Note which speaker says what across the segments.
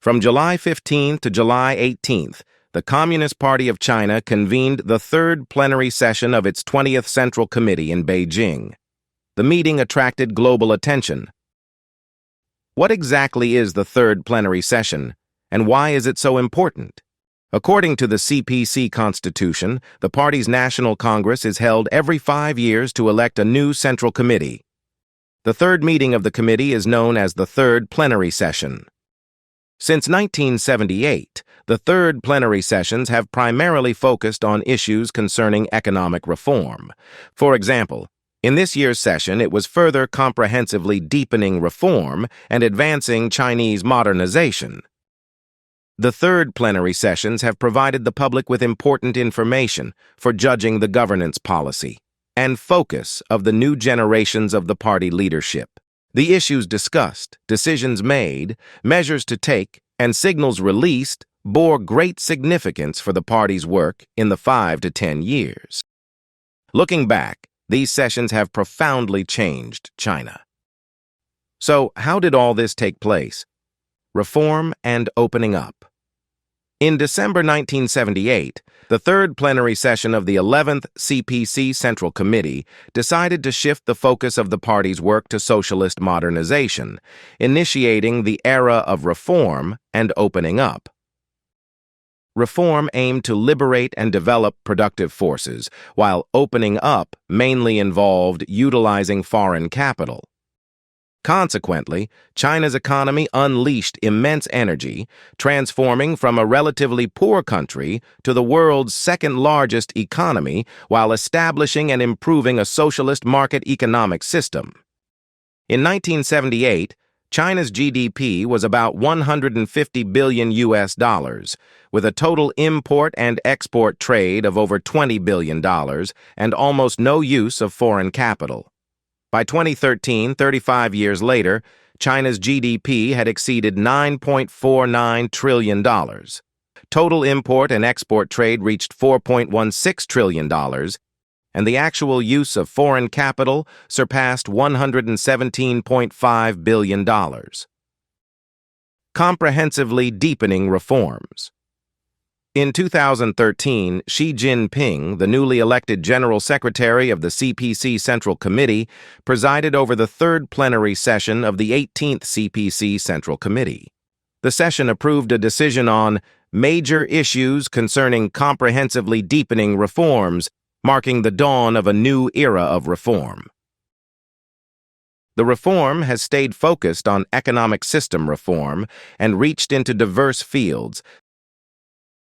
Speaker 1: From July 15th to July 18th, the Communist Party of China convened the third plenary session of its 20th Central Committee in Beijing. The meeting attracted global attention. What exactly is the third plenary session, and why is it so important? According to the CPC Constitution, the party's National Congress is held every 5 years to elect a new Central Committee. The third meeting of the committee is known as the third plenary session. Since 1978, the third plenary sessions have primarily focused on issues concerning economic reform. For example, in this year's session, it was further comprehensively deepening reform and advancing Chinese modernization. The third plenary sessions have provided the public with important information for judging the governance policy and focus of the new generations of the party leadership. The issues discussed, decisions made, measures to take, and signals released bore great significance for the party's work in the 5 to 10 years. Looking back, these sessions have profoundly changed China. So, how did all this take place? Reform and opening up. In December 1978, the third plenary session of the 11th CPC Central Committee decided to shift the focus of the party's work to socialist modernization, initiating the era of reform and opening up. Reform aimed to liberate and develop productive forces, while opening up mainly involved utilizing foreign capital. Consequently, China's economy unleashed immense energy, transforming from a relatively poor country to the world's second-largest economy while establishing and improving a socialist market economic system. In 1978, China's GDP was about $150 billion, with a total import and export trade of over $20 billion and almost no use of foreign capital. By 2013, 35 years later, China's GDP had exceeded $9.49 trillion. Total import and export trade reached $4.16 trillion, and the actual use of foreign capital surpassed $117.5 billion. Comprehensively deepening reforms. In 2013, Xi Jinping, the newly elected General Secretary of the CPC Central Committee, presided over the third plenary session of the 18th CPC Central Committee. The session approved a decision on major issues concerning comprehensively deepening reforms, marking the dawn of a new era of reform. The reform has stayed focused on economic system reform and reached into diverse fields,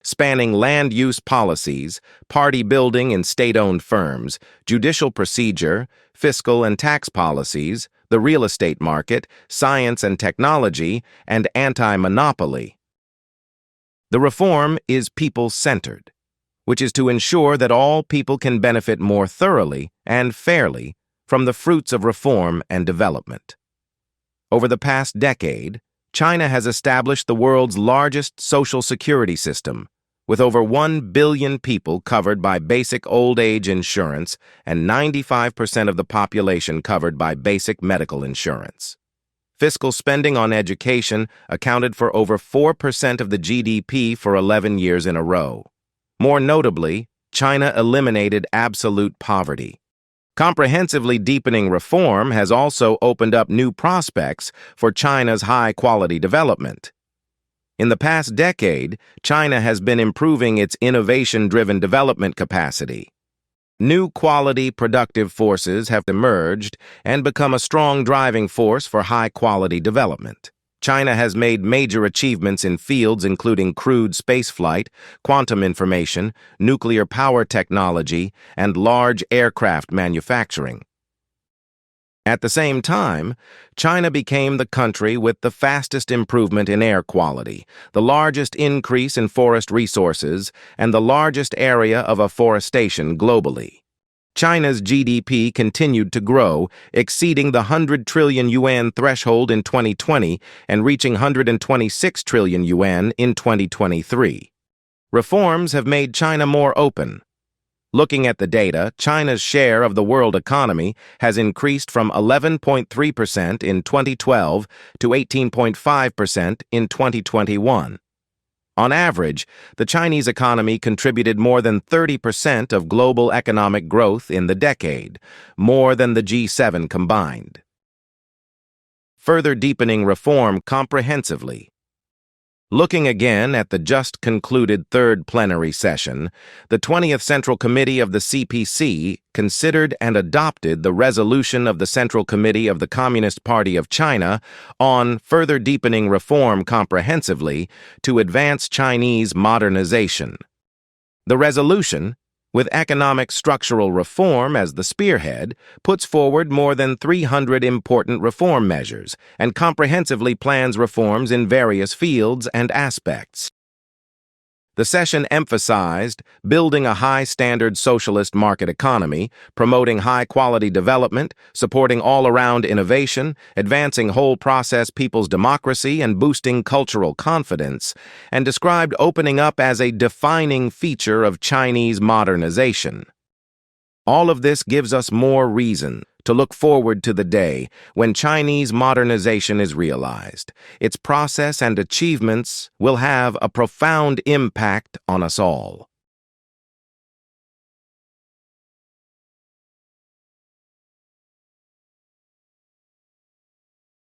Speaker 1: spanning land use policies, party building in state-owned firms, judicial procedure, fiscal and tax policies, the real estate market, science and technology, and anti-monopoly. The reform is people-centered, which is to ensure that all people can benefit more thoroughly and fairly from the fruits of reform and development. Over the past decade, China has established the world's largest social security system, with over 1 billion people covered by basic old age insurance and 95% of the population covered by basic medical insurance. Fiscal spending on education accounted for over 4% of the GDP for 11 years in a row. More notably, China eliminated absolute poverty. Comprehensively deepening reform has also opened up new prospects for China's high-quality development. In the past decade, China has been improving its innovation-driven development capacity. New quality productive forces have emerged and become a strong driving force for high-quality development. China has made major achievements in fields including crewed spaceflight, quantum information, nuclear power technology, and large aircraft manufacturing. At the same time, China became the country with the fastest improvement in air quality, the largest increase in forest resources, and the largest area of afforestation globally. China's GDP continued to grow, exceeding the 100 trillion yuan threshold in 2020 and reaching 126 trillion yuan in 2023. Reforms have made China more open. Looking at the data, China's share of the world economy has increased from 11.3% in 2012 to 18.5% in 2021. On average, the Chinese economy contributed more than 30% of global economic growth in the decade, more than the G7 combined. Further deepening reform comprehensively. Looking again at the just concluded third plenary session, the 20th Central Committee of the CPC considered and adopted the resolution of the Central Committee of the Communist Party of China on further deepening reform comprehensively to advance Chinese modernization. The resolution, with economic structural reform as the spearhead, puts forward more than 300 important reform measures and comprehensively plans reforms in various fields and aspects. The session emphasized building a high-standard socialist market economy, promoting high-quality development, supporting all-around innovation, advancing whole-process people's democracy, and boosting cultural confidence, and described opening up as a defining feature of Chinese modernization. All of this gives us more reason to look forward to the day when Chinese modernization is realized. Its process and achievements will have a profound impact on us all.